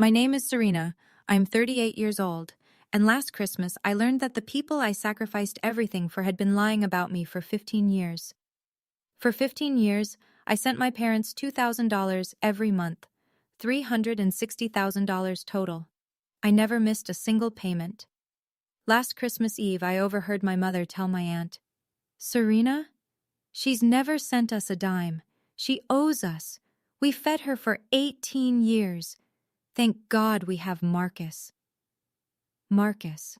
My name is Serena. I'm 38 years old, and last Christmas I learned that the people I sacrificed everything for had been lying about me for 15 years. For 15 years, I sent my parents $2,000 every month, $360,000 total. I never missed a single payment. Last Christmas Eve, I overheard my mother tell my aunt, "Serena? She's never sent us a dime. She owes us. We fed her for 18 years. Thank God we have Marcus." Marcus,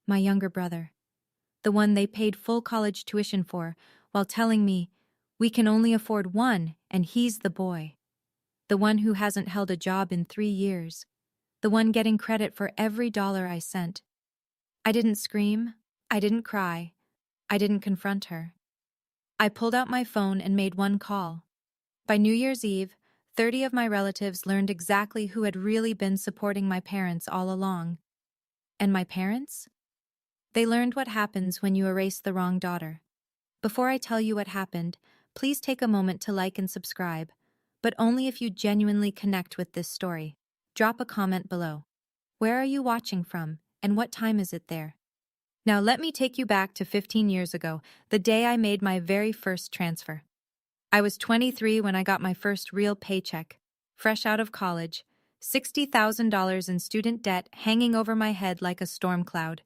my younger brother, the one they paid full college tuition for, while telling me, "We can only afford one, and he's the boy." The one who hasn't held a job in 3 years. The one getting credit for every dollar I sent. I didn't scream. I didn't cry. I didn't confront her. I pulled out my phone and made one call. By New Year's Eve, 30 of my relatives learned exactly who had really been supporting my parents all along. And my parents? They learned what happens when you erase the wrong daughter. Before I tell you what happened, please take a moment to like and subscribe, but only if you genuinely connect with this story. Drop a comment below. Where are you watching from, and what time is it there? Now let me take you back to 15 years ago, the day I made my very first transfer. I was 23 when I got my first real paycheck, fresh out of college, $60,000 in student debt hanging over my head like a storm cloud.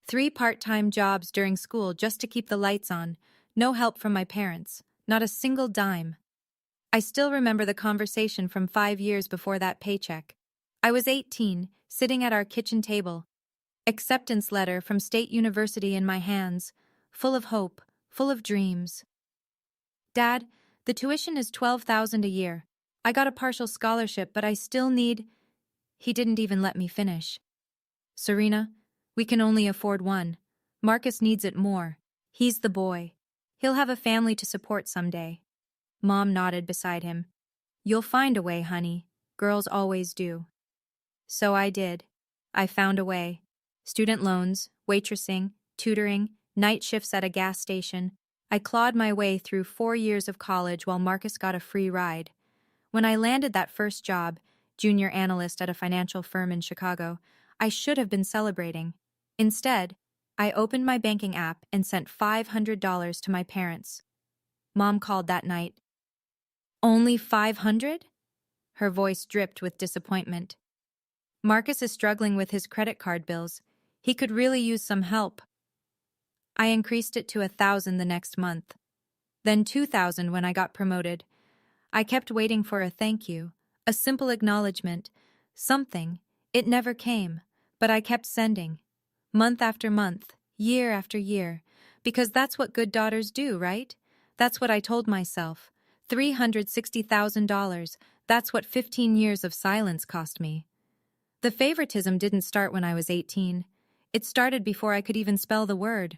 3 part-time jobs during school just to keep the lights on, no help from my parents, not a single dime. I still remember the conversation from 5 years before that paycheck. I was 18, sitting at our kitchen table, acceptance letter from State University in my hands, full of hope, full of dreams. "Dad, the tuition is $12,000 a year. I got a partial scholarship, but I still need—" He didn't even let me finish. "Serena, we can only afford one. Marcus needs it more. He's the boy. He'll have a family to support someday." Mom nodded beside him. "You'll find a way, honey. Girls always do." So I did. I found a way. Student loans, waitressing, tutoring, night shifts at a gas station. I clawed my way through 4 years of college while Marcus got a free ride. When I landed that first job, junior analyst at a financial firm in Chicago, I should have been celebrating. Instead, I opened my banking app and sent $500 to my parents. Mom called that night. "Only 500?" Her voice dripped with disappointment. "Marcus is struggling with his credit card bills. He could really use some help." I increased it to 1,000 the next month. Then 2,000 when I got promoted. I kept waiting for a thank you, a simple acknowledgement, something. It never came, but I kept sending. Month after month, year after year, because that's what good daughters do, right? That's what I told myself. $360,000, that's what 15 years of silence cost me. The favoritism didn't start when I was 18. It started before I could even spell the word.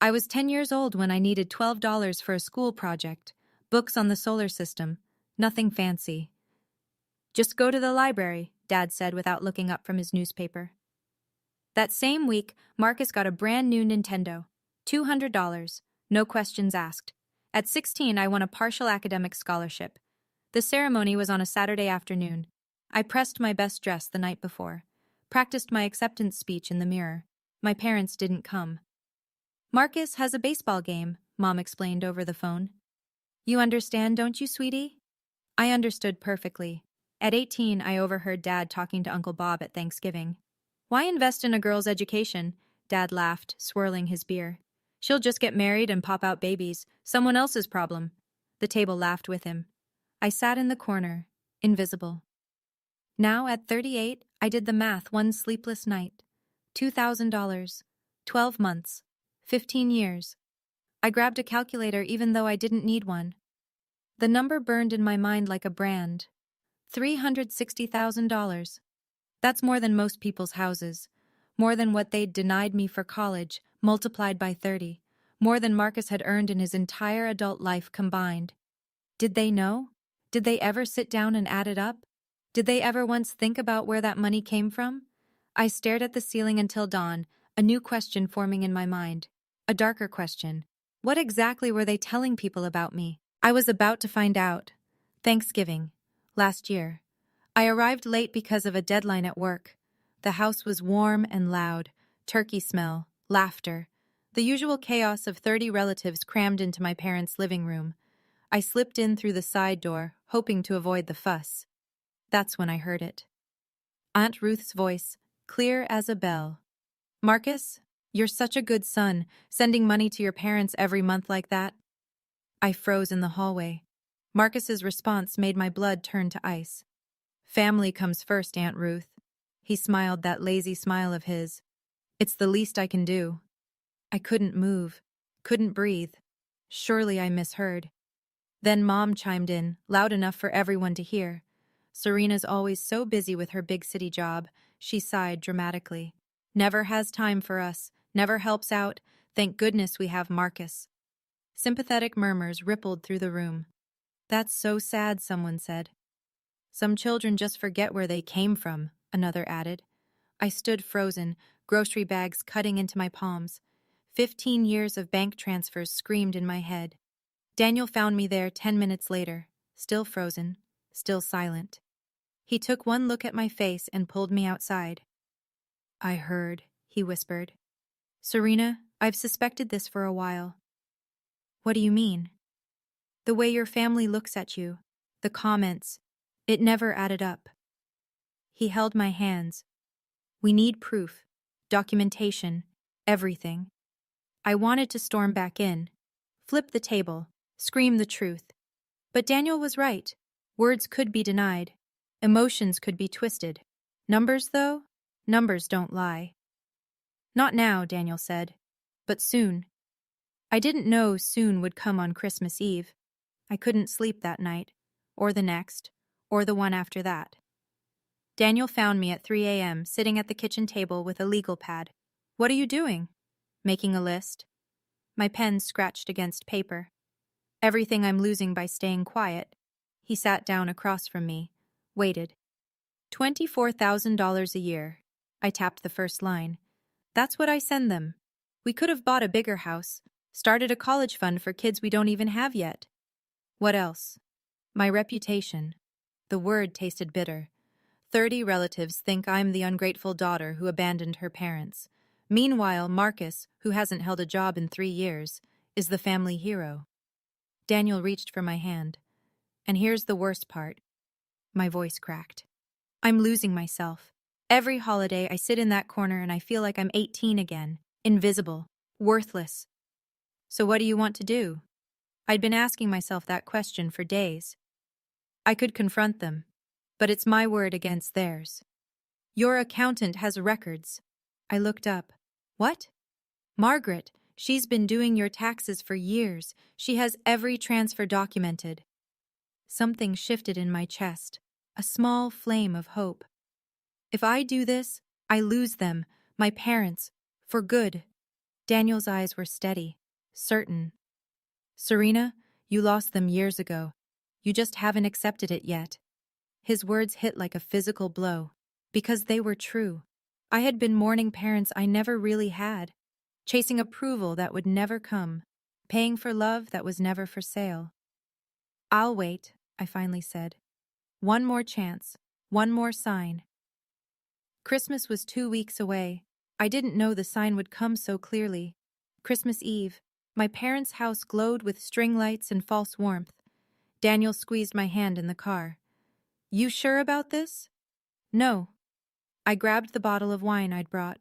I was 10 years old when I needed $12 for a school project, books on the solar system, nothing fancy. "Just go to the library," Dad said without looking up from his newspaper. That same week, Marcus got a brand new Nintendo, $200, no questions asked. At 16, I won a partial academic scholarship. The ceremony was on a Saturday afternoon. I pressed my best dress the night before, practiced my acceptance speech in the mirror. My parents didn't come. "Marcus has a baseball game," Mom explained over the phone. "You understand, don't you, sweetie?" I understood perfectly. At 18, I overheard Dad talking to Uncle Bob at Thanksgiving. "Why invest in a girl's education?" Dad laughed, swirling his beer. "She'll just get married and pop out babies. Someone else's problem." The table laughed with him. I sat in the corner, invisible. Now, at 38, I did the math one sleepless night. $2,000, 12 months, 15 years. I grabbed a calculator even though I didn't need one. The number burned in my mind like a brand. $360,000. That's more than most people's houses. More than what they'd denied me for college, multiplied by 30. More than Marcus had earned in his entire adult life combined. Did they know? Did they ever sit down and add it up? Did they ever once think about where that money came from? I stared at the ceiling until dawn, a new question forming in my mind. A darker question. What exactly were they telling people about me? I was about to find out. Thanksgiving. Last year. I arrived late because of a deadline at work. The house was warm and loud, turkey smell, laughter, the usual chaos of 30 relatives crammed into my parents' living room. I slipped in through the side door, hoping to avoid the fuss. That's when I heard it. Aunt Ruth's voice, clear as a bell. "Marcus, you're such a good son, sending money to your parents every month like that." I froze in the hallway. Marcus's response made my blood turn to ice. "Family comes first, Aunt Ruth." He smiled that lazy smile of his. "It's the least I can do." I couldn't move, couldn't breathe. Surely I misheard. Then Mom chimed in, loud enough for everyone to hear. "Serena's always so busy with her big city job," she sighed dramatically. "Never has time for us, never helps out. Thank goodness we have Marcus." Sympathetic murmurs rippled through the room. "That's so sad," someone said. "Some children just forget where they came from," another added. I stood frozen, grocery bags cutting into my palms. 15 years of bank transfers screamed in my head. Daniel found me there 10 minutes later, still frozen, still silent. He took one look at my face and pulled me outside. "I heard," he whispered. "Serena, I've suspected this for a while." "What do you mean?" "The way your family looks at you, the comments, it never added up." He held my hands. "We need proof, documentation, everything." I wanted to storm back in, flip the table, scream the truth. But Daniel was right. Words could be denied. Emotions could be twisted. Numbers, though? Numbers don't lie. "Not now," Daniel said. "But soon." I didn't know soon would come on Christmas Eve. I couldn't sleep that night, or the next, or the one after that. Daniel found me at 3 a.m. sitting at the kitchen table with a legal pad. "What are you doing?" "Making a list." My pen scratched against paper. "Everything I'm losing by staying quiet." He sat down across from me, waited. $24,000 a year. I tapped the first line. "That's what I send them. We could have bought a bigger house, started a college fund for kids we don't even have yet." "What else?" "My reputation." The word tasted bitter. 30 relatives think I'm the ungrateful daughter who abandoned her parents. Meanwhile, Marcus, who hasn't held a job in 3 years, is the family hero. Daniel reached for my hand. "And here's the worst part." My voice cracked. "I'm losing myself. Every holiday I sit in that corner and I feel like I'm 18 again, invisible, worthless." "So what do you want to do?" I'd been asking myself that question for days. I could confront them, but it's my word against theirs. "Your accountant has records." I looked up. "What?" "Margaret, she's been doing your taxes for years. She has every transfer documented." Something shifted in my chest, a small flame of hope. If I do this, I lose them, my parents, for good. Daniel's eyes were steady, certain. "Serena, you lost them years ago. You just haven't accepted it yet." His words hit like a physical blow, because they were true. I had been mourning parents I never really had, chasing approval that would never come, paying for love that was never for sale. "I'll wait," I finally said. "One more chance, one more sign." Christmas was 2 weeks away. I didn't know the sign would come so clearly. Christmas Eve, my parents' house glowed with string lights and false warmth. Daniel squeezed my hand in the car. "You sure about this?" "No." I grabbed the bottle of wine I'd brought.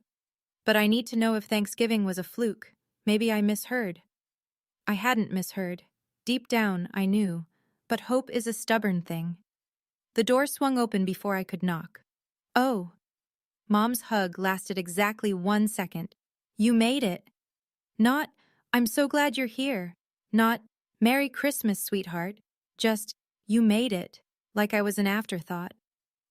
"But I need to know if Thanksgiving was a fluke. Maybe I misheard." I hadn't misheard. Deep down, I knew. But hope is a stubborn thing. The door swung open before I could knock. "Oh." Mom's hug lasted exactly 1 second. "You made it." Not, "I'm so glad you're here." Not, "Merry Christmas, sweetheart." Just, "You made it," like I was an afterthought.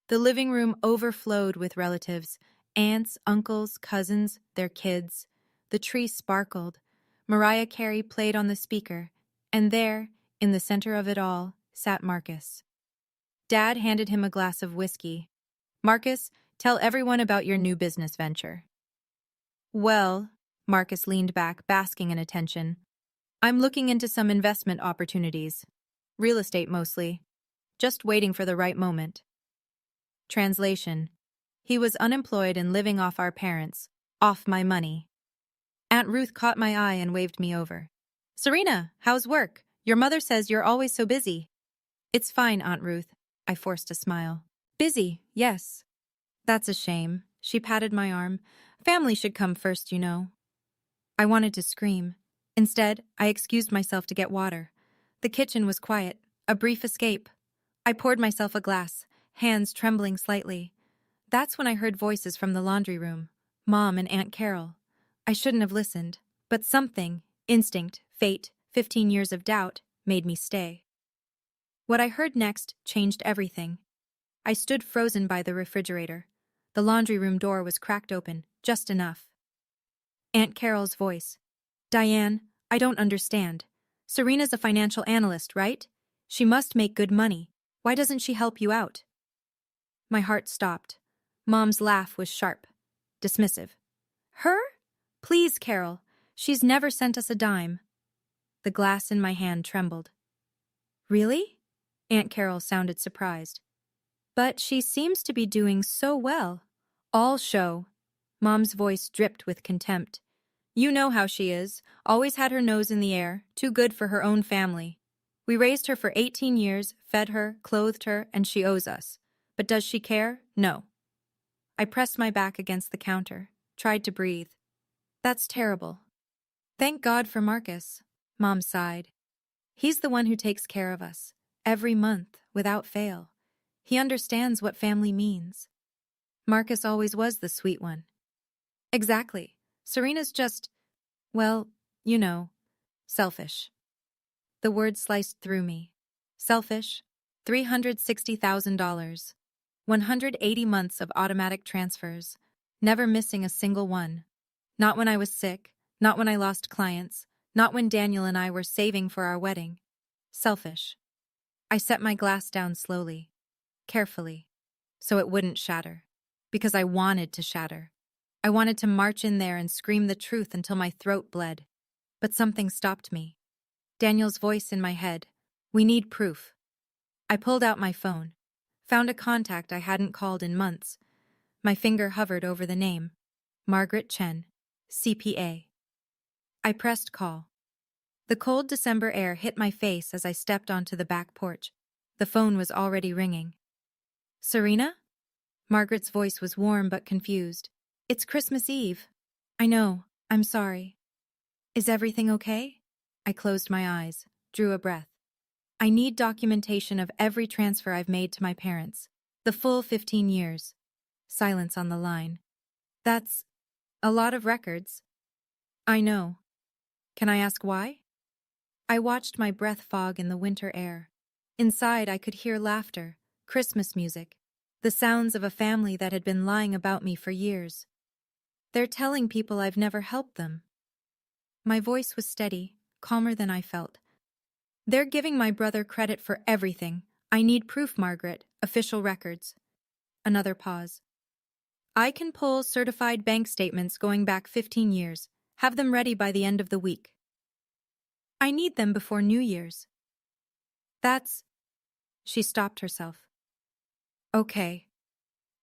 The living room overflowed with relatives, aunts, uncles, cousins, their kids. The tree sparkled. Mariah Carey played on the speaker, and there, in the center of it all, sat Marcus. Dad handed him a glass of whiskey. "Marcus, tell everyone about your new business venture." "Well," Marcus leaned back, basking in attention, "I'm looking into some investment opportunities. Real estate mostly. Just waiting for the right moment." Translation: he was unemployed and living off our parents, off my money. Aunt Ruth caught my eye and waved me over. Serena, how's work? Your mother says you're always so busy. It's fine, Aunt Ruth. I forced a smile. Busy, yes. That's a shame. She patted my arm. Family should come first, you know. I wanted to scream. Instead, I excused myself to get water. The kitchen was quiet, a brief escape. I poured myself a glass, hands trembling slightly. That's when I heard voices from the laundry room. Mom and Aunt Carol. I shouldn't have listened, but something, instinct, fate, 15 years of doubt, made me stay. What I heard next changed everything. I stood frozen by the refrigerator. The laundry room door was cracked open, just enough. Aunt Carol's voice. Diane, I don't understand. Serena's a financial analyst, right? She must make good money. Why doesn't she help you out? My heart stopped. Mom's laugh was sharp, dismissive. Her? Please, Carol. She's never sent us a dime. The glass in my hand trembled. Really? Aunt Carol sounded surprised. But she seems to be doing so well. All show. Mom's voice dripped with contempt. You know how she is, always had her nose in the air, too good for her own family. We raised her for 18 years, fed her, clothed her, and she owes us. But does she care? No. I pressed my back against the counter, tried to breathe. That's terrible. Thank God for Marcus, Mom sighed. He's the one who takes care of us, every month, without fail. He understands what family means. Marcus always was the sweet one. Exactly. Serena's just, well, you know, selfish. The word sliced through me. Selfish, $360,000. 180 months of automatic transfers, never missing a single one. Not when I was sick, not when I lost clients, not when Daniel and I were saving for our wedding. Selfish. I set my glass down slowly, carefully, so it wouldn't shatter. Because I wanted to shatter. I wanted to march in there and scream the truth until my throat bled. But something stopped me. Daniel's voice in my head. We need proof. I pulled out my phone. Found a contact I hadn't called in months. My finger hovered over the name. Margaret Chen, CPA. I pressed call. The cold December air hit my face as I stepped onto the back porch. The phone was already ringing. Serena? Margaret's voice was warm but confused. It's Christmas Eve. I know. I'm sorry. Is everything okay? I closed my eyes, drew a breath. I need documentation of every transfer I've made to my parents. The full 15 years. Silence on the line. That's a lot of records. I know. Can I ask why? I watched my breath fog in the winter air. Inside, I could hear laughter, Christmas music, the sounds of a family that had been lying about me for years. They're telling people I've never helped them. My voice was steady, calmer than I felt. They're giving my brother credit for everything. I need proof, Margaret. Official records. Another pause. I can pull certified bank statements going back 15 years. Have them ready by the end of the week. I need them before New Year's. That's... She stopped herself. Okay.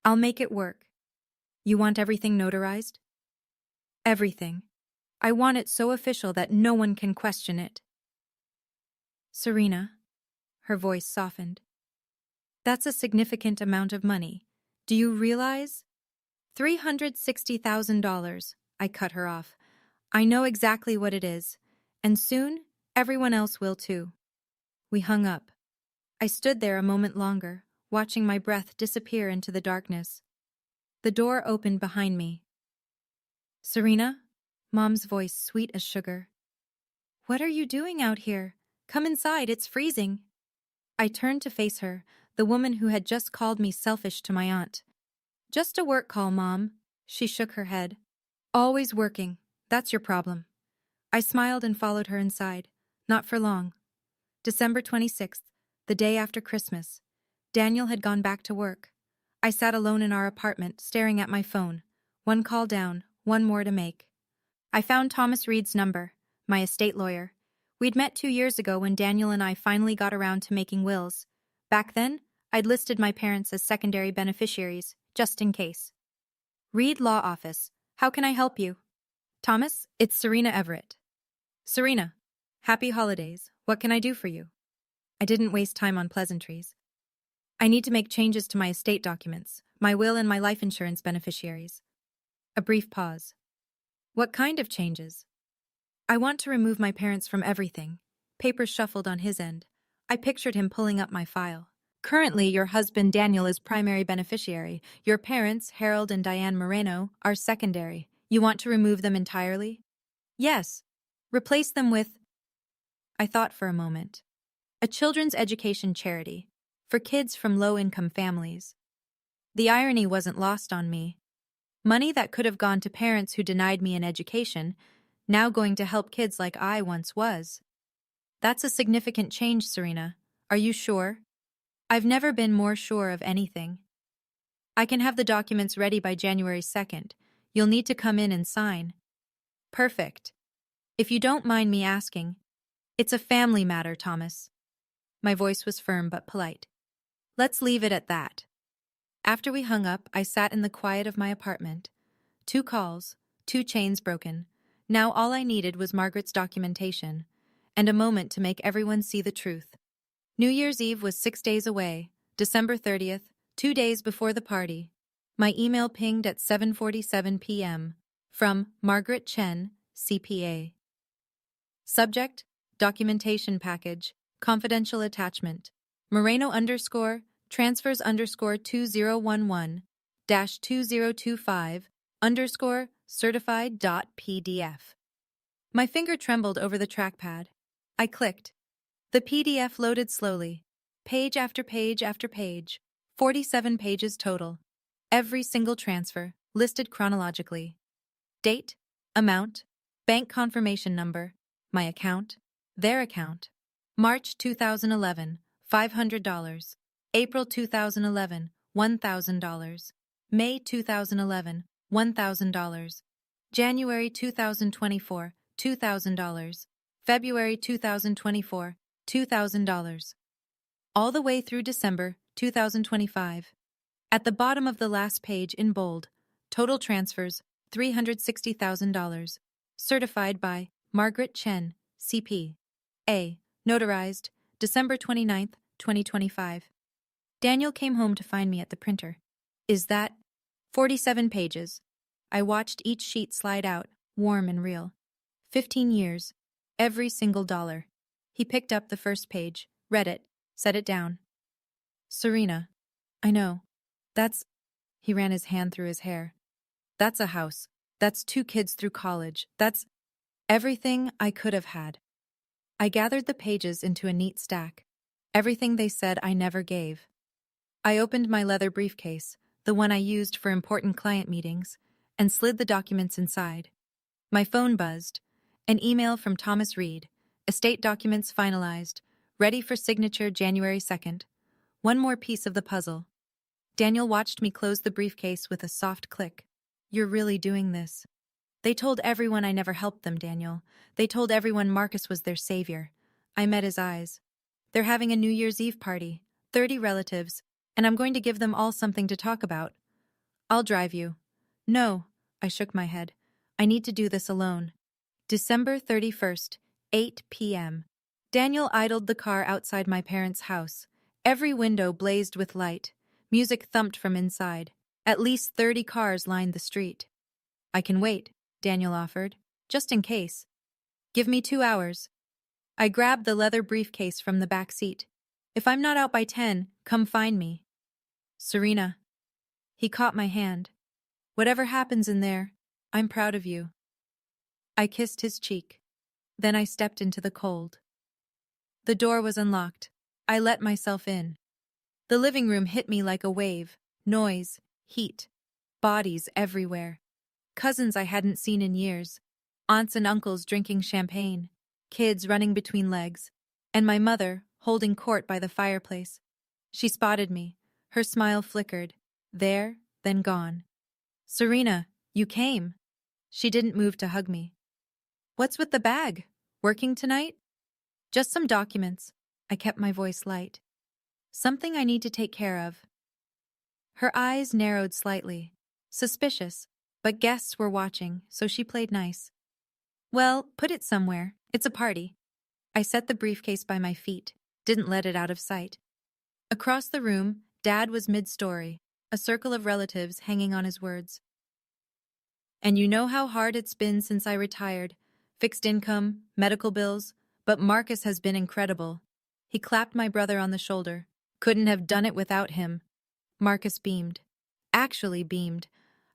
I'll make it work. You want everything notarized? Everything. I want it so official that no one can question it. Serena. Her voice softened. That's a significant amount of money. Do you realize? $360,000. I cut her off. I know exactly what it is. And soon, everyone else will too. We hung up. I stood there a moment longer, watching my breath disappear into the darkness. The door opened behind me. Serena? Mom's voice sweet as sugar. What are you doing out here? Come inside, it's freezing. I turned to face her, the woman who had just called me selfish to my aunt. Just a work call, Mom. She shook her head. Always working. That's your problem. I smiled and followed her inside. Not for long. December 26th, the day after Christmas. Daniel had gone back to work. I sat alone in our apartment, staring at my phone. One call down, one more to make. I found Thomas Reed's number, my estate lawyer. We'd met 2 years ago when Daniel and I finally got around to making wills. Back then, I'd listed my parents as secondary beneficiaries, just in case. Reed Law Office. How can I help you? Thomas, it's Serena Everett. Serena. Happy holidays. What can I do for you? I didn't waste time on pleasantries. I need to make changes to my estate documents, my will and my life insurance beneficiaries. A brief pause. What kind of changes? I want to remove my parents from everything. Papers shuffled on his end. I pictured him pulling up my file. Currently, your husband Daniel is primary beneficiary. Your parents, Harold and Diane Moreno, are secondary. You want to remove them entirely? Yes. Replace them with... I thought for a moment. A children's education charity. For kids from low-income families. The irony wasn't lost on me. Money that could have gone to parents who denied me an education, now going to help kids like I once was. That's a significant change, Serena. Are you sure? I've never been more sure of anything. I can have the documents ready by January 2nd. You'll need to come in and sign. Perfect. If you don't mind me asking, it's a family matter, Thomas. My voice was firm but polite. Let's leave it at that. After we hung up, I sat in the quiet of my apartment. 2 calls, 2 chains broken. Now all I needed was Margaret's documentation, and a moment to make everyone see the truth. New Year's Eve was 6 days away, December 30th, 2 days before the party. My email pinged at 7:47 p.m. from Margaret Chen, CPA. Subject, documentation package, confidential attachment. Moreno _ transfers _ 2011-2025 _ certified.pdf. My finger trembled over the trackpad. I clicked. The PDF loaded slowly, page after page after page, 47 pages total. Every single transfer, listed chronologically. Date, amount, bank confirmation number, my account, their account. March 2011, $500. April 2011, $1,000. May 2011, $1,000. January 2024, $2,000. February 2024, $2,000. All the way through December 2025. At the bottom of the last page in bold, total transfers, $360,000. Certified by Margaret Chen, CP. A. Notarized, December 29th, 2025. Daniel came home to find me at the printer. Is that 47 pages? I watched each sheet slide out, warm and real. 15 years. Every single dollar. He picked up the first page, read it, set it down. Serena. I know. That's... He ran his hand through his hair. That's a house. That's 2 kids through college. That's everything I could have had. I gathered the pages into a neat stack. Everything they said I never gave. I opened my leather briefcase, the one I used for important client meetings, and slid the documents inside. My phone buzzed. An email from Thomas Reed. Estate documents finalized. Ready for signature January 2nd. One more piece of the puzzle. Daniel watched me close the briefcase with a soft click. You're really doing this. They told everyone I never helped them, Daniel. They told everyone Marcus was their savior. I met his eyes. They're having a New Year's Eve party, 30 relatives, and I'm going to give them all something to talk about. I'll drive you. No, I shook my head. I need to do this alone. December 31st, 8 p.m. Daniel idled the car outside my parents' house. Every window blazed with light. Music thumped from inside. At least 30 cars lined the street. I can wait, Daniel offered, just in case. Give me 2 hours. I grabbed the leather briefcase from the back seat. If I'm not out by 10, come find me. Serena. He caught my hand. Whatever happens in there, I'm proud of you. I kissed his cheek. Then I stepped into the cold. The door was unlocked. I let myself in. The living room hit me like a wave. Noise, heat, bodies everywhere. Cousins I hadn't seen in years. Aunts and uncles drinking champagne. Kids running between legs. And my mother, holding court by the fireplace. She spotted me. Her smile flickered. There, then gone. Serena, you came. She didn't move to hug me. What's with the bag? Working tonight? Just some documents. I kept my voice light. Something I need to take care of. Her eyes narrowed slightly. Suspicious, but guests were watching, so she played nice. Well, put it somewhere. It's a party. I set the briefcase by my feet, didn't let it out of sight. Across the room, Dad was mid-story, a circle of relatives hanging on his words. And you know how hard it's been since I retired. Fixed income, medical bills, but Marcus has been incredible. He clapped my brother on the shoulder. Couldn't have done it without him. Marcus beamed. Actually beamed.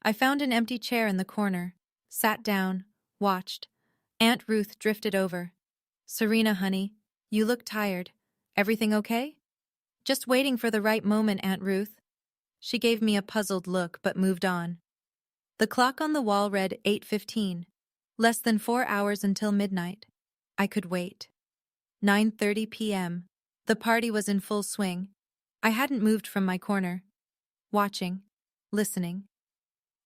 I found an empty chair in the corner, sat down, watched. Aunt Ruth drifted over. Serena, honey, you look tired. Everything okay? Just waiting for the right moment, Aunt Ruth. She gave me a puzzled look but moved on. The clock on the wall read 8:15. Less than 4 hours until midnight. I could wait. 9:30 p.m. The party was in full swing. I hadn't moved from my corner. Watching. Listening.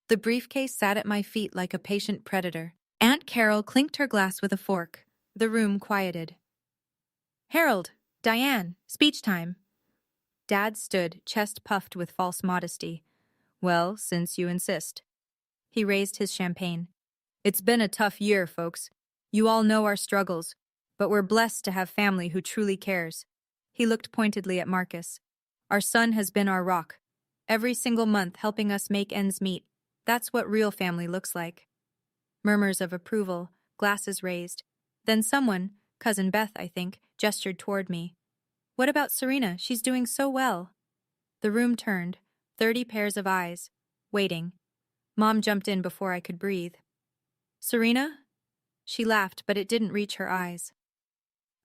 The briefcase sat at my feet like a patient predator. Aunt Carol clinked her glass with a fork. The room quieted. Harold, Diane, speech time. Dad stood, chest puffed with false modesty. Well, since you insist. He raised his champagne. It's been a tough year, folks. You all know our struggles, but we're blessed to have family who truly cares. He looked pointedly at Marcus. Our son has been our rock. Every single month helping us make ends meet. That's what real family looks like. Murmurs of approval, glasses raised. Then someone, Cousin Beth, I think, gestured toward me. What about Serena? She's doing so well. The room turned, 30 pairs of eyes, waiting. Mom jumped in before I could breathe. Serena? She laughed, but it didn't reach her eyes.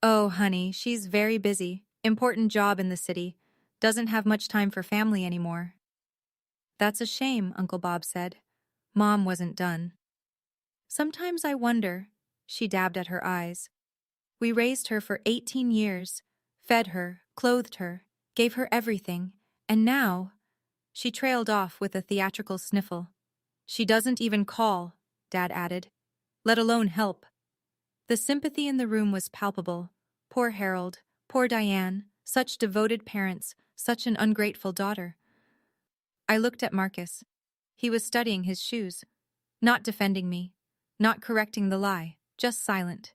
Oh, honey, she's very busy. Important job in the city. Doesn't have much time for family anymore. That's a shame, Uncle Bob said. Mom wasn't done. Sometimes I wonder, she dabbed at her eyes. We raised her for 18 years, fed her, clothed her, gave her everything, and now… She trailed off with a theatrical sniffle. She doesn't even call, Dad added, let alone help. The sympathy in the room was palpable. Poor Harold, poor Diane, such devoted parents, such an ungrateful daughter. I looked at Marcus. He was studying his shoes, not defending me, not correcting the lie, just silent.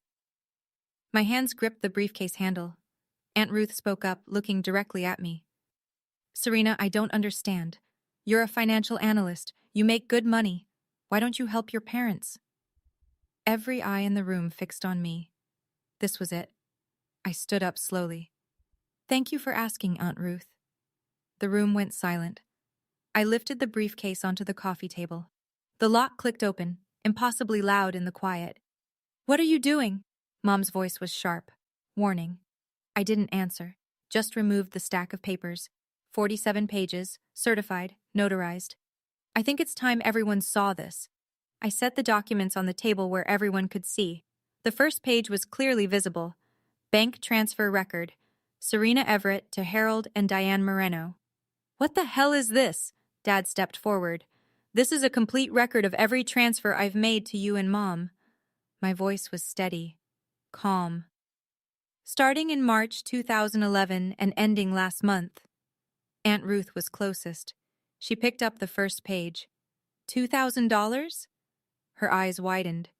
My hands gripped the briefcase handle. Aunt Ruth spoke up, looking directly at me. Serena, I don't understand. You're a financial analyst. You make good money. Why don't you help your parents? Every eye in the room fixed on me. This was it. I stood up slowly. Thank you for asking, Aunt Ruth. The room went silent. I lifted the briefcase onto the coffee table. The lock clicked open, impossibly loud in the quiet. What are you doing? Mom's voice was sharp. Warning. I didn't answer, just removed the stack of papers. 47 pages, certified, notarized. I think it's time everyone saw this. I set the documents on the table where everyone could see. The first page was clearly visible. Bank transfer record. Serena Everett to Harold and Diane Moreno. What the hell is this? Dad stepped forward. This is a complete record of every transfer I've made to you and Mom. My voice was steady, calm. Starting in March 2011 and ending last month. Aunt Ruth was closest. She picked up the first page. $2,000? Her eyes widened.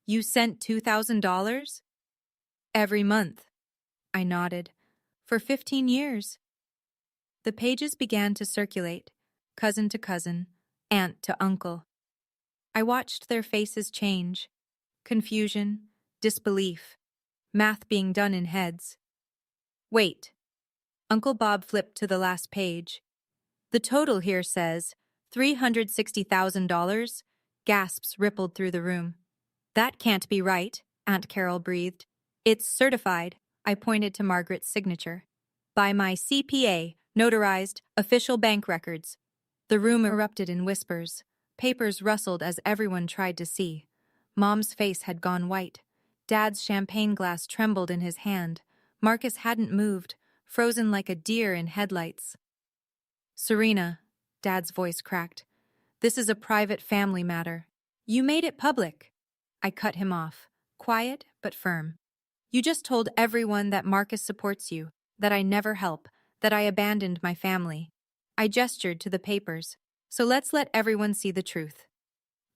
You sent $2,000? Every month. I nodded. For 15 years. The pages began to circulate, cousin to cousin, aunt to uncle. I watched their faces change. Confusion, disbelief, math being done in heads. Wait. Uncle Bob flipped to the last page. The total here says $360,000. Gasps rippled through the room. That can't be right, Aunt Carol breathed. It's certified, I pointed to Margaret's signature. By my CPA, notarized, official bank records. The room erupted in whispers. Papers rustled as everyone tried to see. Mom's face had gone white. Dad's champagne glass trembled in his hand. Marcus hadn't moved, frozen like a deer in headlights. Serena, Dad's voice cracked. This is a private family matter. You made it public. I cut him off, quiet but firm. You just told everyone that Marcus supports you, that I never help, that I abandoned my family. I gestured to the papers. So let's let everyone see the truth.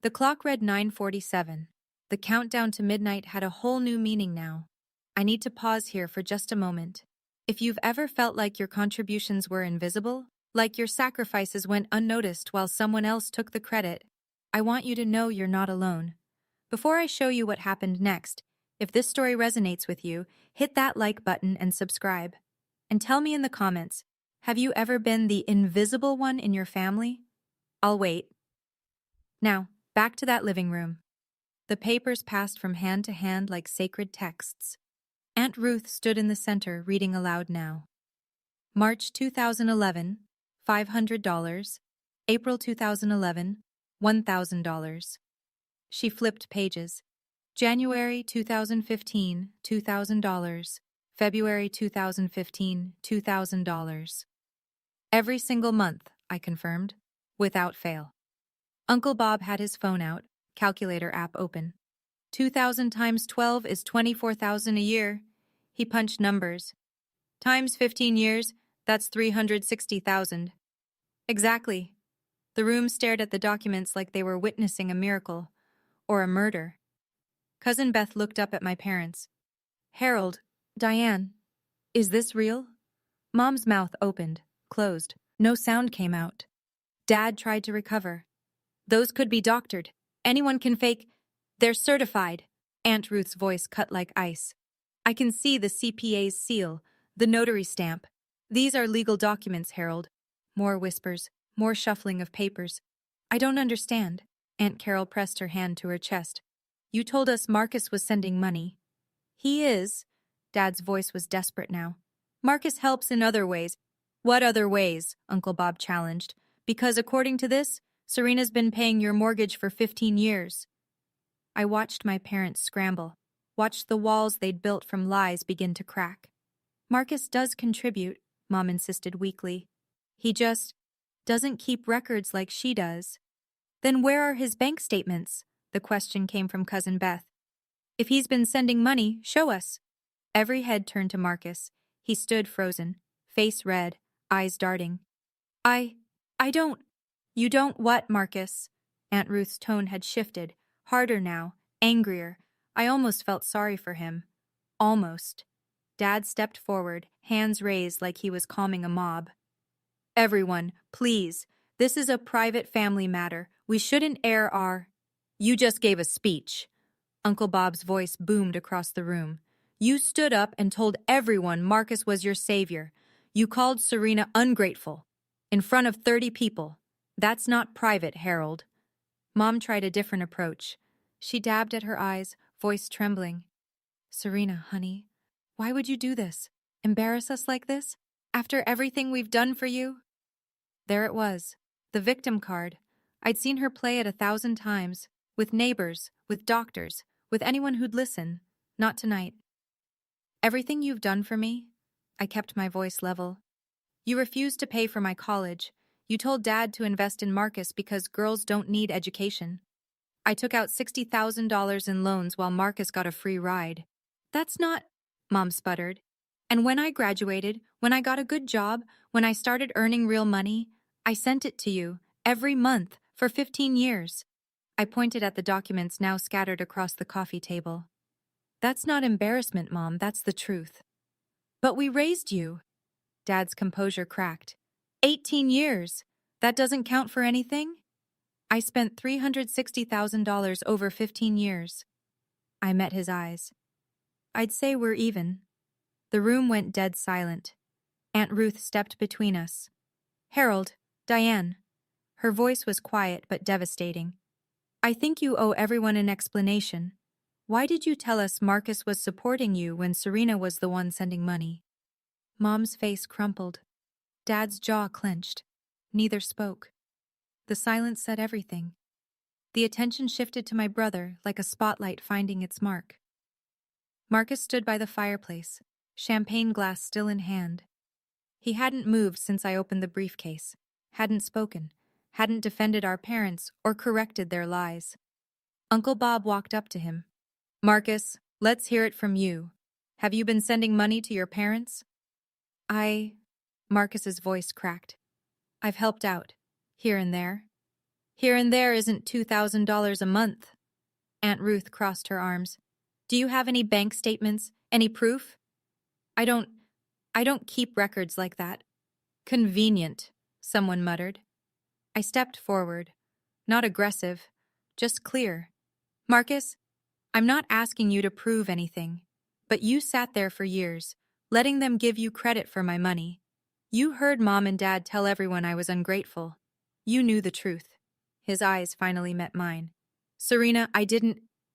The clock read 9:47. The countdown to midnight had a whole new meaning now. I need to pause here for just a moment. If you've ever felt like your contributions were invisible, like your sacrifices went unnoticed while someone else took the credit, I want you to know you're not alone. Before I show you what happened next, if this story resonates with you, hit that like button and subscribe. And tell me in the comments, have you ever been the invisible one in your family? I'll wait. Now, back to that living room. The papers passed from hand to hand like sacred texts. Aunt Ruth stood in the center, reading aloud now. March 2011, $500. April 2011, $1,000. She flipped pages. January 2015, $2,000. February 2015, $2,000. Every single month, I confirmed, without fail. Uncle Bob had his phone out, calculator app open. 2,000 times 12 is 24,000 a year. He punched numbers. Times 15 years, that's 360,000. Exactly. The room stared at the documents like they were witnessing a miracle, or a murder. Cousin Beth looked up at my parents. Harold, Diane, is this real? Mom's mouth opened, closed. No sound came out. Dad tried to recover. Those could be doctored. Anyone can fake. They're certified. Aunt Ruth's voice cut like ice. I can see the CPA's seal, the notary stamp. These are legal documents, Harold. More whispers, more shuffling of papers. I don't understand. Aunt Carol pressed her hand to her chest. You told us Marcus was sending money. He is. Dad's voice was desperate now. Marcus helps in other ways. What other ways? Uncle Bob challenged. Because according to this, Serena's been paying your mortgage for 15 years. I watched my parents scramble, watched the walls they'd built from lies begin to crack. Marcus does contribute, Mom insisted weakly. He just doesn't keep records like she does. Then where are his bank statements? The question came from Cousin Beth. If he's been sending money, show us. Every head turned to Marcus. He stood frozen, face red, eyes darting. I don't. You don't what, Marcus? Aunt Ruth's tone had shifted, harder now, angrier. I almost felt sorry for him. Almost. Dad stepped forward, hands raised like he was calming a mob. Everyone, please. This is a private family matter. We shouldn't air our... You just gave a speech. Uncle Bob's voice boomed across the room. You stood up and told everyone Marcus was your savior. You called Serena ungrateful. In front of 30 people. That's not private, Harold. Mom tried a different approach. She dabbed at her eyes, voice trembling. Serena, honey, why would you do this? Embarrass us like this? After everything we've done for you? There it was. The victim card. I'd seen her play it 1,000 times. With neighbors, with doctors, with anyone who'd listen. Not tonight. Everything you've done for me? I kept my voice level. You refused to pay for my college. You told Dad to invest in Marcus because girls don't need education. I took out $60,000 in loans while Marcus got a free ride. That's not... Mom sputtered. And when I graduated, when I got a good job, when I started earning real money, I sent it to you, every month, for 15 years. I pointed at the documents now scattered across the coffee table. That's not embarrassment, Mom, that's the truth. But we raised you. Dad's composure cracked. 18 years. That doesn't count for anything? I spent $360,000 over 15 years. I met his eyes. I'd say we're even. The room went dead silent. Aunt Ruth stepped between us. Harold, Diane. Her voice was quiet but devastating. I think you owe everyone an explanation. Why did you tell us Marcus was supporting you when Serena was the one sending money? Mom's face crumpled. Dad's jaw clenched. Neither spoke. The silence said everything. The attention shifted to my brother like a spotlight finding its mark. Marcus stood by the fireplace, champagne glass still in hand. He hadn't moved since I opened the briefcase, hadn't spoken, hadn't defended our parents or corrected their lies. Uncle Bob walked up to him. Marcus, let's hear it from you. Have you been sending money to your parents? Marcus's voice cracked. I've helped out. Here and there. Here and there isn't $2,000 a month. Aunt Ruth crossed her arms. Do you have any bank statements? Any proof? I don't keep records like that. Convenient, someone muttered. I stepped forward. Not aggressive, just clear. Marcus, I'm not asking you to prove anything, but you sat there for years, letting them give you credit for my money. You heard Mom and Dad tell everyone I was ungrateful. You knew the truth. His eyes finally met mine. Serena,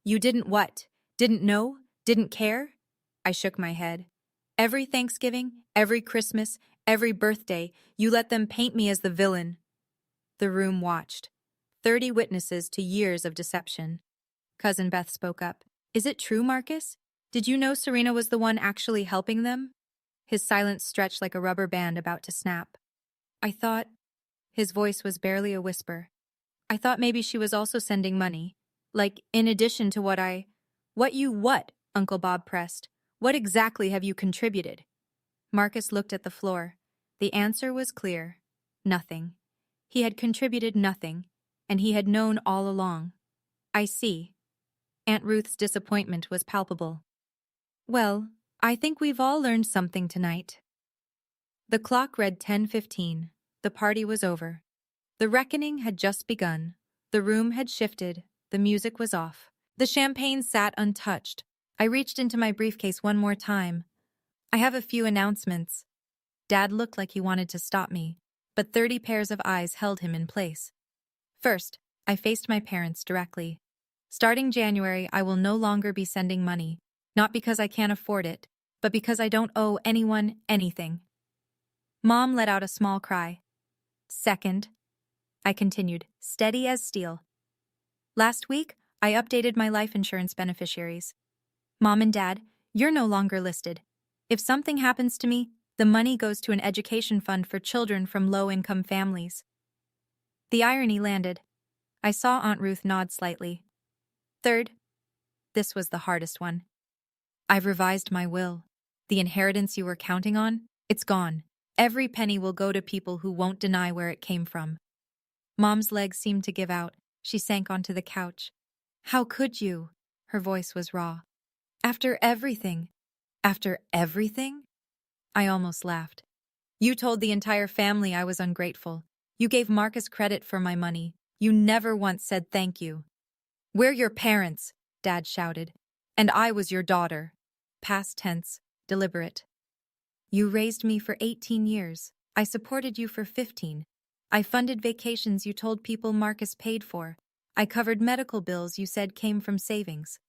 You didn't what? Didn't know? Didn't care? I shook my head. Every Thanksgiving, every Christmas, every birthday, you let them paint me as the villain. The room watched. 30 witnesses to years of deception. Cousin Beth spoke up. Is it true, Marcus? Did you know Serena was the one actually helping them? His silence stretched like a rubber band about to snap. I thought... His voice was barely a whisper. I thought maybe she was also sending money. Like, in addition to what, Uncle Bob pressed. What exactly have you contributed? Marcus looked at the floor. The answer was clear. Nothing. He had contributed nothing, and he had known all along. I see. Aunt Ruth's disappointment was palpable. Well, I think we've all learned something tonight. The clock read 10:15. The party was over. The reckoning had just begun. The room had shifted. The music was off. The champagne sat untouched. I reached into my briefcase one more time. I have a few announcements. Dad looked like he wanted to stop me, but 30 pairs of eyes held him in place. First, I faced my parents directly. Starting January, I will no longer be sending money, not because I can't afford it, but because I don't owe anyone anything. Mom let out a small cry. Second, I continued, steady as steel. Last week, I updated my life insurance beneficiaries. Mom and Dad, you're no longer listed. If something happens to me, the money goes to an education fund for children from low-income families. The irony landed. I saw Aunt Ruth nod slightly. Third, this was the hardest one. I've revised my will. The inheritance you were counting on, it's gone. Every penny will go to people who won't deny where it came from. Mom's legs seemed to give out. She sank onto the couch. How could you? Her voice was raw. After everything? After everything? I almost laughed. You told the entire family I was ungrateful. You gave Marcus credit for my money. You never once said thank you. We're your parents, Dad shouted. And I was your daughter. Past tense, deliberate. You raised me for 18 years. I supported you for 15. I funded vacations you told people Marcus paid for. I covered medical bills you said came from savings.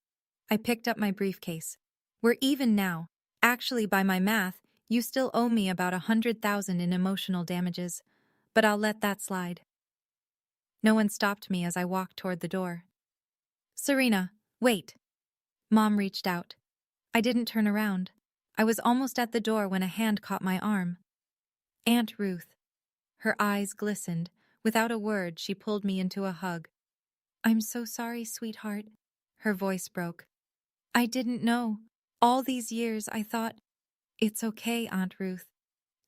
I picked up my briefcase. We're even now. Actually, by my math, you still owe me about $100,000 in emotional damages, but I'll let that slide. No one stopped me as I walked toward the door. Serena, wait. Mom reached out. I didn't turn around. I was almost at the door when a hand caught my arm. Aunt Ruth. Her eyes glistened. Without a word, she pulled me into a hug. I'm so sorry, sweetheart. Her voice broke. I didn't know. All these years I thought, it's okay, Aunt Ruth.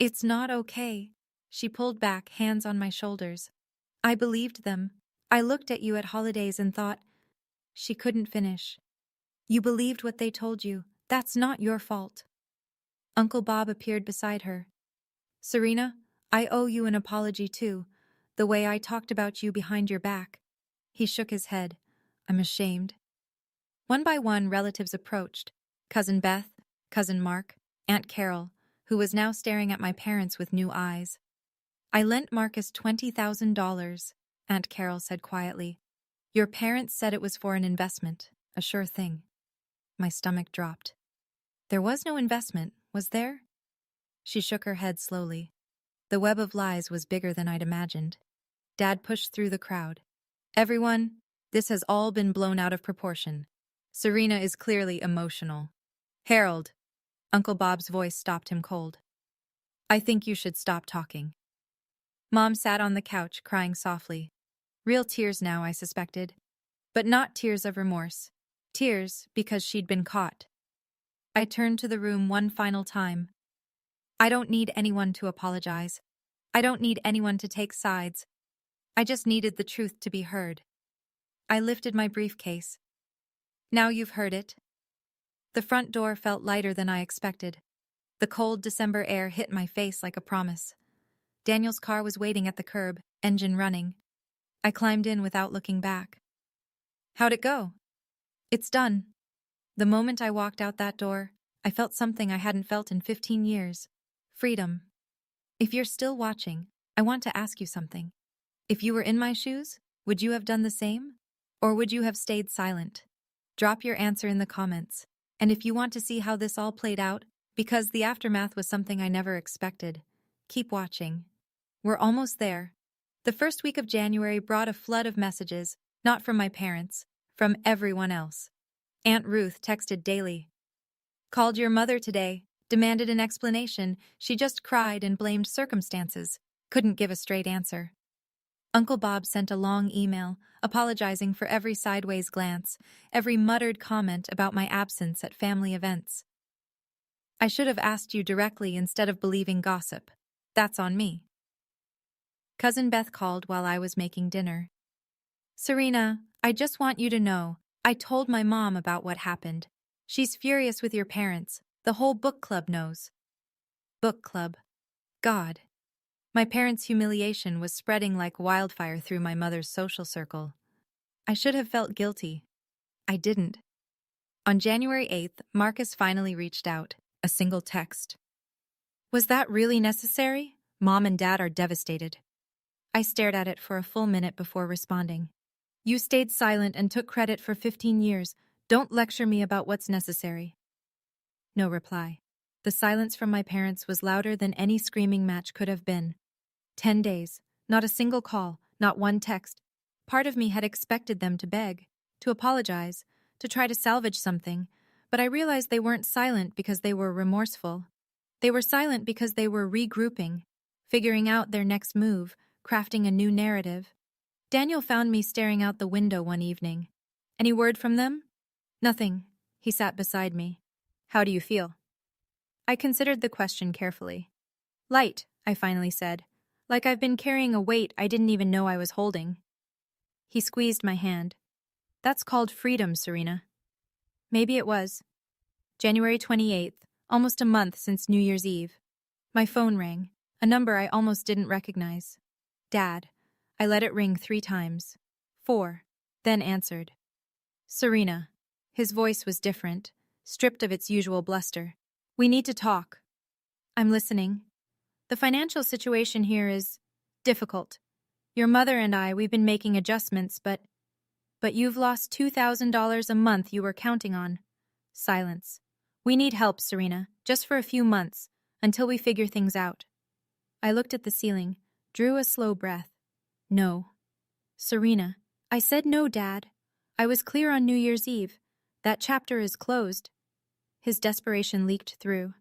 It's not okay. She pulled back, hands on my shoulders. I believed them. I looked at you at holidays and thought, she couldn't finish. You believed what they told you. That's not your fault. Uncle Bob appeared beside her. Serena, I owe you an apology too, the way I talked about you behind your back. He shook his head. I'm ashamed. One by one, relatives approached. Cousin Beth, Cousin Mark, Aunt Carol, who was now staring at my parents with new eyes. I lent Marcus $20,000, Aunt Carol said quietly. Your parents said it was for an investment, a sure thing. My stomach dropped. There was no investment, was there? She shook her head slowly. The web of lies was bigger than I'd imagined. Dad pushed through the crowd. Everyone, this has all been blown out of proportion. Serena is clearly emotional. Harold. Uncle Bob's voice stopped him cold. I think you should stop talking. Mom sat on the couch, crying softly. Real tears now, I suspected. But not tears of remorse. Tears because she'd been caught. I turned to the room one final time. I don't need anyone to apologize. I don't need anyone to take sides. I just needed the truth to be heard. I lifted my briefcase. Now you've heard it. The front door felt lighter than I expected. The cold December air hit my face like a promise. Daniel's car was waiting at the curb, engine running. I climbed in without looking back. How'd it go? It's done. The moment I walked out that door, I felt something I hadn't felt in 15 years. Freedom. If you're still watching, I want to ask you something. If you were in my shoes, would you have done the same? Or would you have stayed silent? Drop your answer in the comments. And if you want to see how this all played out, because the aftermath was something I never expected, keep watching. We're almost there. The first week of January brought a flood of messages, not from my parents, from everyone else. Aunt Ruth texted daily. Called your mother today, demanded an explanation. She just cried and blamed circumstances. Couldn't give a straight answer. Uncle Bob sent a long email, apologizing for every sideways glance, every muttered comment about my absence at family events. I should have asked you directly instead of believing gossip. That's on me. Cousin Beth called while I was making dinner. Serena, I just want you to know, I told my mom about what happened. She's furious with your parents. The whole book club knows. Book club. God. My parents' humiliation was spreading like wildfire through my mother's social circle. I should have felt guilty. I didn't. On January 8th, Marcus finally reached out, a single text. Was that really necessary? Mom and Dad are devastated. I stared at it for a full minute before responding. You stayed silent and took credit for 15 years. Don't lecture me about what's necessary. No reply. The silence from my parents was louder than any screaming match could have been. 10 days, not a single call, not one text. Part of me had expected them to beg, to apologize, to try to salvage something, but I realized they weren't silent because they were remorseful. They were silent because they were regrouping, figuring out their next move, crafting a new narrative. Daniel found me staring out the window one evening. Any word from them? Nothing. He sat beside me. How do you feel? I considered the question carefully. Light, I finally said, like I've been carrying a weight I didn't even know I was holding. He squeezed my hand. That's called freedom, Serena. Maybe it was. January 28th, almost a month since New Year's Eve. My phone rang, a number I almost didn't recognize. Dad. I let it ring 3 times. 4. Then answered. Serena. His voice was different, stripped of its usual bluster. We need to talk. I'm listening. The financial situation here is difficult. Your mother and we've been making adjustments, but you've lost $2,000 a month you were counting on. Silence. We need help, Serena, just for a few months, until we figure things out. I looked at the ceiling, drew a slow breath. No. Serena. I said no, Dad. I was clear on New Year's Eve. That chapter is closed. His desperation leaked through.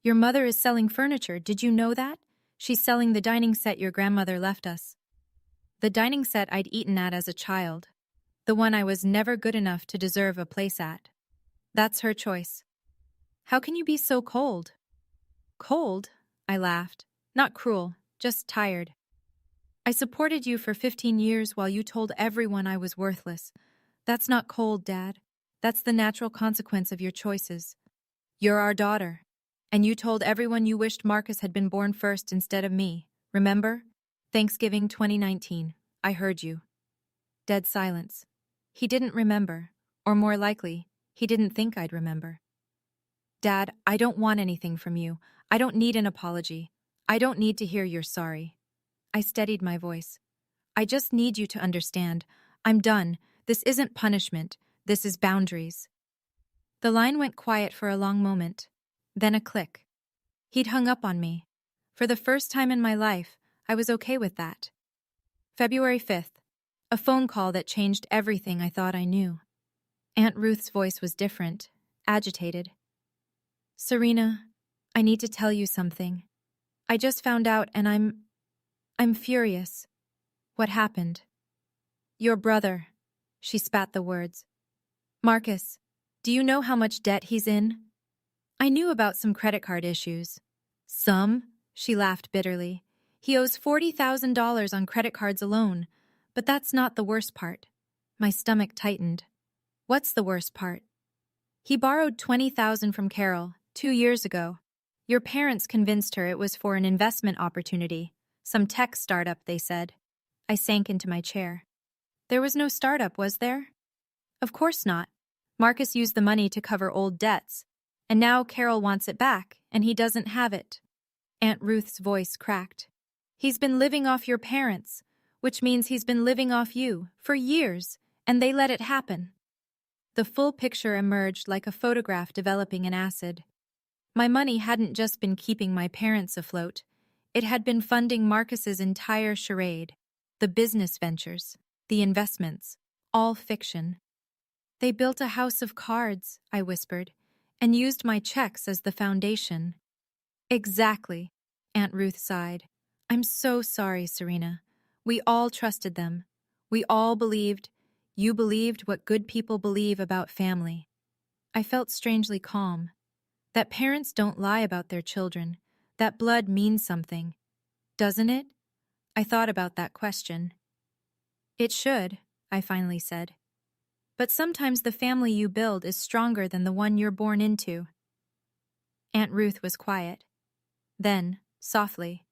Your mother is selling furniture, did you know that? She's selling the dining set your grandmother left us. The dining set I'd eaten at as a child. The one I was never good enough to deserve a place at. That's her choice. How can you be so cold? Cold? I laughed. Not cruel, just tired. I supported you for 15 years while you told everyone I was worthless. That's not cold, Dad. That's the natural consequence of your choices. You're our daughter. And you told everyone you wished Marcus had been born first instead of me. Remember? Thanksgiving 2019. I heard you. Dead silence. He didn't remember. Or more likely, he didn't think I'd remember. Dad, I don't want anything from you. I don't need an apology. I don't need to hear you're sorry. I steadied my voice. I just need you to understand. I'm done. This isn't punishment. This is boundaries. The line went quiet for a long moment. Then a click. He'd hung up on me. For the first time in my life, I was okay with that. February 5th. A phone call that changed everything I thought I knew. Aunt Ruth's voice was different, agitated. Serena, I need to tell you something. I just found out and I'm furious. What happened? Your brother. She spat the words. Marcus, do you know how much debt he's in? I knew about some credit card issues. Some? She laughed bitterly. He owes $40,000 on credit cards alone. But that's not the worst part. My stomach tightened. What's the worst part? He borrowed $20,000 from Carol 2 years ago. Your parents convinced her it was for an investment opportunity. Some tech startup, they said. I sank into my chair. There was no startup, was there? Of course not. Marcus used the money to cover old debts. And now Carol wants it back, and he doesn't have it. Aunt Ruth's voice cracked. He's been living off your parents, which means he's been living off you for years, and they let it happen. The full picture emerged like a photograph developing in acid. My money hadn't just been keeping my parents afloat. It had been funding Marcus's entire charade. The business ventures, the investments, all fiction. They built a house of cards, I whispered, and used my checks as the foundation. Exactly, Aunt Ruth sighed. I'm so sorry, Serena. We all trusted them. We all believed. You believed what good people believe about family. I felt strangely calm. That parents don't lie about their children. That blood means something. Doesn't it? I thought about that question. It should, I finally said. But sometimes the family you build is stronger than the one you're born into. Aunt Ruth was quiet. Then, softly,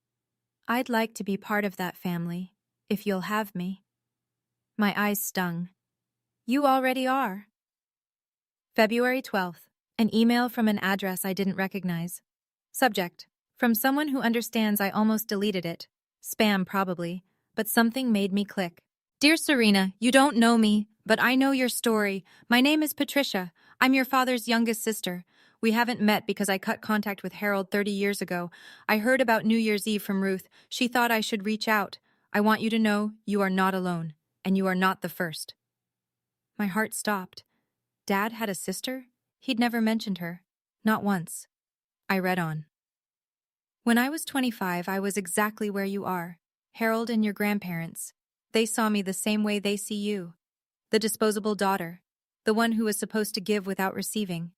I'd like to be part of that family, if you'll have me. My eyes stung. You already are. February 12th. An email from an address I didn't recognize. Subject: from someone who understands I almost deleted it. Spam probably, but something made me click. Dear Serena, you don't know me, but I know your story. My name is Patricia. I'm your father's youngest sister. We haven't met because I cut contact with Harold 30 years ago. I heard about New Year's Eve from Ruth. She thought I should reach out. I want you to know you are not alone, and you are not the first. My heart stopped. Dad had a sister? He'd never mentioned her. Not once. I read on. When I was 25, I was exactly where you are. Harold and your grandparents. They saw me the same way they see you. The disposable daughter. The one who was supposed to give without receiving.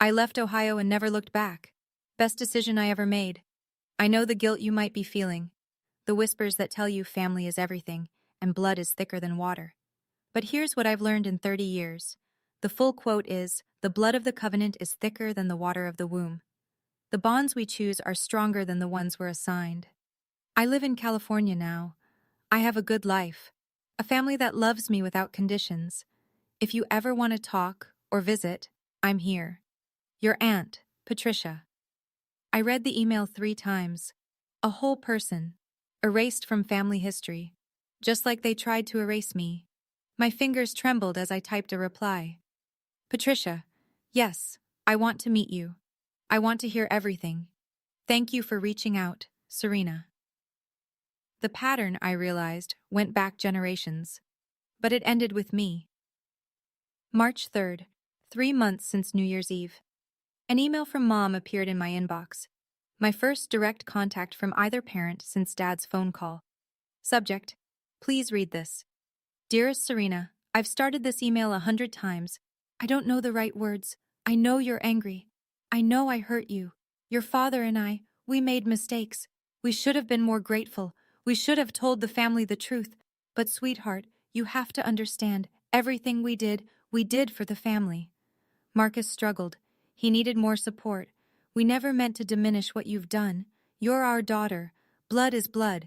I left Ohio and never looked back. Best decision I ever made. I know the guilt you might be feeling. The whispers that tell you family is everything, and blood is thicker than water. But here's what I've learned in 30 years. The full quote is, the blood of the covenant is thicker than the water of the womb. The bonds we choose are stronger than the ones we're assigned. I live in California now. I have a good life. A family that loves me without conditions. If you ever want to talk or visit, I'm here. Your aunt, Patricia. I read the email 3 times. A whole person. Erased from family history. Just like they tried to erase me. My fingers trembled as I typed a reply. Patricia, yes, I want to meet you. I want to hear everything. Thank you for reaching out, Serena. The pattern, I realized, went back generations. But it ended with me. March 3rd, 3 months since New Year's Eve. An email from Mom appeared in my inbox. My first direct contact from either parent since Dad's phone call. Subject: please read this. Dearest Serena, I've started this email 100 times. I don't know the right words. I know you're angry. I know I hurt you. Your father and I, we made mistakes. We should have been more grateful. We should have told the family the truth. But sweetheart, you have to understand, everything we did for the family. Marcus struggled. He needed more support. We never meant to diminish what you've done. You're our daughter. Blood is blood.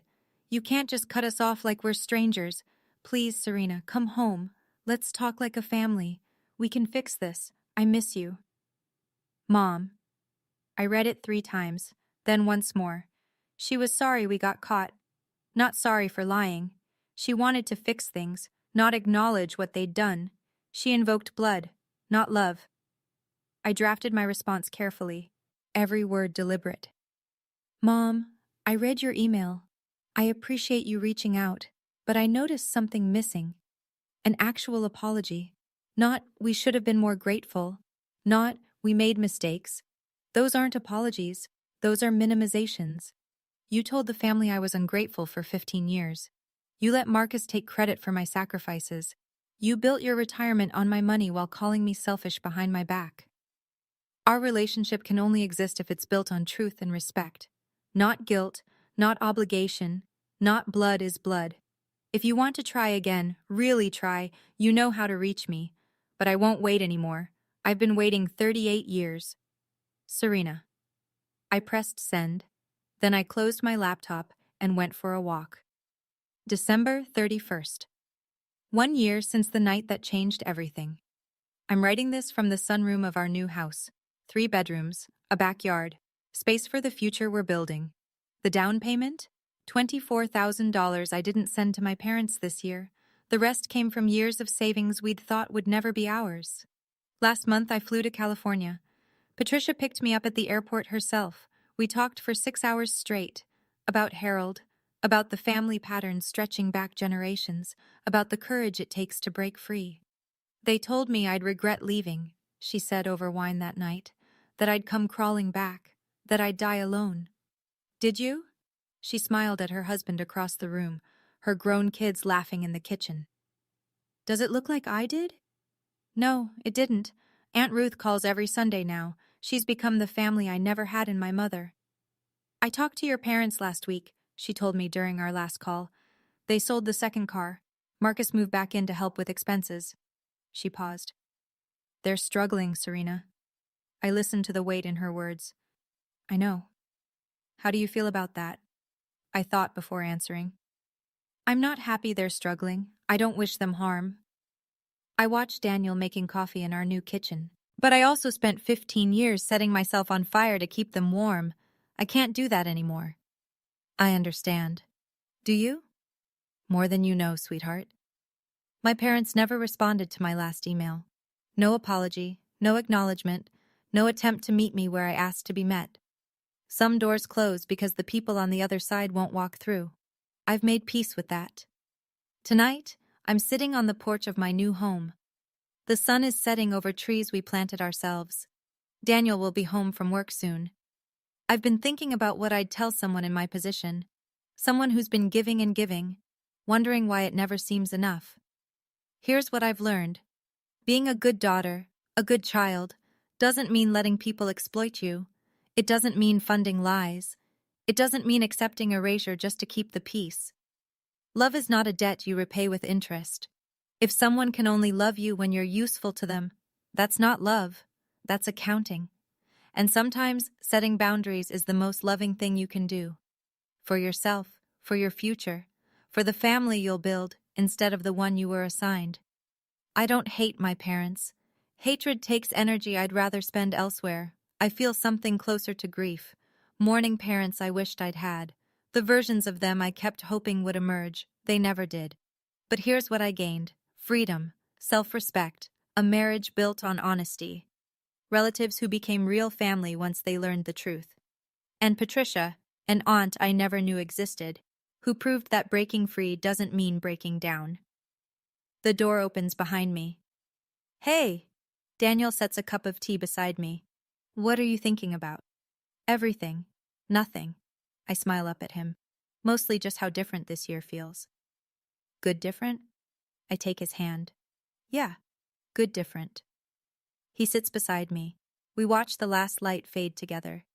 You can't just cut us off like we're strangers. Please, Serena, come home. Let's talk like a family. We can fix this. I miss you. Mom. I read it 3 times, then once more. She was sorry we got caught. Not sorry for lying. She wanted to fix things, not acknowledge what they'd done. She invoked blood, not love. I drafted my response carefully, every word deliberate. Mom, I read your email. I appreciate you reaching out, but I noticed something missing. An actual apology. Not, we should have been more grateful. Not, we made mistakes. Those aren't apologies. Those are minimizations. You told the family I was ungrateful for 15 years. You let Marcus take credit for my sacrifices. You built your retirement on my money while calling me selfish behind my back. Our relationship can only exist if it's built on truth and respect. Not guilt, not obligation, not blood is blood. If you want to try again, really try, you know how to reach me. But I won't wait anymore. I've been waiting 38 years. Serena. I pressed send. Then I closed my laptop and went for a walk. December 31st. 1 year since the night that changed everything. I'm writing this from the sunroom of our new house. 3 bedrooms, a backyard, space for the future we're building. The down payment? $24,000 I didn't send to my parents this year. The rest came from years of savings we'd thought would never be ours. Last month I flew to California. Patricia picked me up at the airport herself. We talked for 6 hours straight. About Harold, about the family patterns stretching back generations, about the courage it takes to break free. They told me I'd regret leaving, she said over wine that night, that I'd come crawling back, that I'd die alone. Did you? She smiled at her husband across the room, her grown kids laughing in the kitchen. Does it look like I did? No, it didn't. Aunt Ruth calls every Sunday now. She's become the family I never had in my mother. I talked to your parents last week, she told me during our last call. They sold the second car. Marcus moved back in to help with expenses. She paused. They're struggling, Serena. I listened to the weight in her words. I know. How do you feel about that? I thought before answering. I'm not happy they're struggling. I don't wish them harm. I watched Daniel making coffee in our new kitchen. But I also spent 15 years setting myself on fire to keep them warm. I can't do that anymore. I understand. Do you? More than you know, sweetheart. My parents never responded to my last email. No apology, no acknowledgement, no attempt to meet me where I asked to be met. Some doors close because the people on the other side won't walk through. I've made peace with that. Tonight, I'm sitting on the porch of my new home. The sun is setting over trees we planted ourselves. Daniel will be home from work soon. I've been thinking about what I'd tell someone in my position, someone who's been giving and giving, wondering why it never seems enough. Here's what I've learned. Being a good daughter, a good child, doesn't mean letting people exploit you. It doesn't mean funding lies. It doesn't mean accepting erasure just to keep the peace. Love is not a debt you repay with interest. If someone can only love you when you're useful to them, that's not love, that's accounting. And sometimes setting boundaries is the most loving thing you can do. For yourself, for your future, for the family you'll build instead of the one you were assigned. I don't hate my parents. Hatred takes energy I'd rather spend elsewhere. I feel something closer to grief. Mourning parents I wished I'd had. The versions of them I kept hoping would emerge. They never did. But here's what I gained. Freedom, self-respect, a marriage built on honesty. Relatives who became real family once they learned the truth. And Patricia, an aunt I never knew existed, who proved that breaking free doesn't mean breaking down. The door opens behind me. Hey! Daniel sets a cup of tea beside me. What are you thinking about? Everything. Nothing. I smile up at him. Mostly just how different this year feels. Good different? I take his hand. Yeah, good different. He sits beside me. We watch the last light fade together.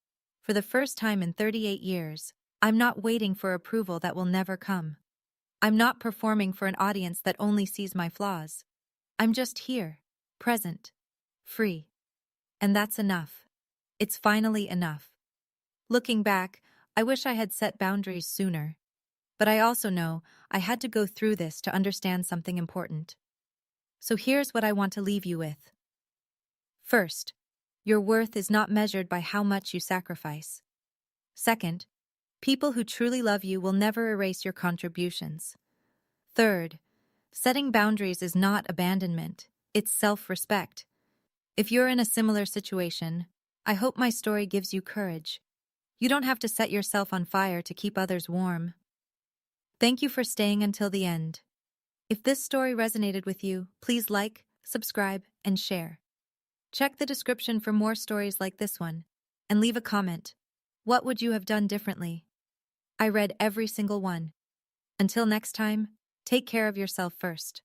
For the first time in 38 years, I'm not waiting for approval that will never come. I'm not performing for an audience that only sees my flaws. I'm just here, present, free. And that's enough. It's finally enough. Looking back, I wish I had set boundaries sooner. But I also know I had to go through this to understand something important. So here's what I want to leave you with. First, your worth is not measured by how much you sacrifice. Second, people who truly love you will never erase your contributions. Third, setting boundaries is not abandonment, it's self-respect. If you're in a similar situation, I hope my story gives you courage. You don't have to set yourself on fire to keep others warm. Thank you for staying until the end. If this story resonated with you, please like, subscribe, and share. Check the description for more stories like this one, and leave a comment. What would you have done differently? I read every single one. Until next time, take care of yourself first.